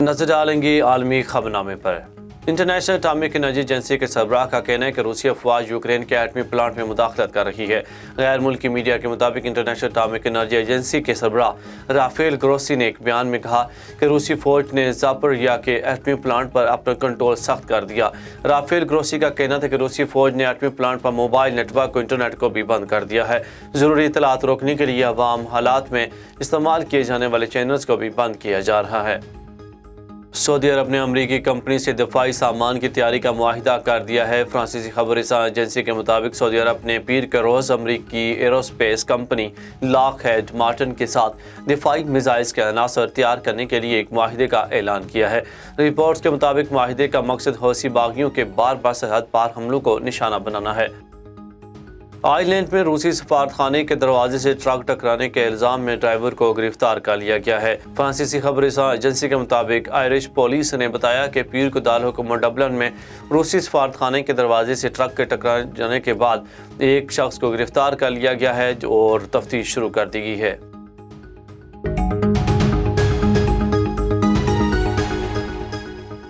नजर डालेंगे आलमी खबरनामे पर। इंटरनेशनल एटॉमिक एनर्जी एजेंसी के सरबराह का कहना है कि रूसी अफवाज यूक्रेन के एटमी प्लांट में मुदाखलत कर रही है। गैर मुल्की मीडिया के मुताबिक इंटरनेशनल एटॉमिक एनर्जी एजेंसी के सरबराह राफेल ग्रोसी ने एक बयान में कहा कि रूसी फौज ने ज़ापोरिया के एटमी प्लांट पर अपना कंट्रोल सख्त कर दिया। राफेल ग्रोसी का कहना था कि रूसी फौज ने एटमी प्लांट पर मोबाइल नेटवर्क को इंटरनेट को भी बंद कर दिया है। ज़रूरी इत्तलात रोकने के लिए अवाम हालात में इस्तेमाल किए जाने वाले चैनल्स को भी बंद किया जा रहा है। सऊदी अरब ने अमरीकी कंपनी से दफाई सामान की तैयारी का मुआहिदा कर दिया है। फ्रांसीसी खबर एजेंसी के मुताबिक सऊदी अरब ने पीर के रोज़ अमरीकी एरोस्पेस कंपनी लॉकहीड मार्टिन के साथ दफाई मिसाइल्स के अनासर तैयार करने के लिए एक मुआहिदे का ऐलान किया है। रिपोर्ट्स के मुताबिक मुआहिदे का मकसद हौसी बागियों के बार बार सरहद पार हमलों को निशाना बनाना है। आयरलैंड में रूसी सफारतखाने के दरवाजे से ट्रक टकराने के इल्जाम में ड्राइवर को गिरफ्तार कर लिया गया है। फ्रांसीसी खबर एजेंसी के मुताबिक आयरिश पुलिस ने बताया कि पीर को दारहुकूमत डबलिन में रूसी सफारतखाने के दरवाजे से ट्रक के टकरा जाने के बाद एक शख्स को गिरफ्तार कर लिया गया है और तफ्तीश शुरू कर दी गई है।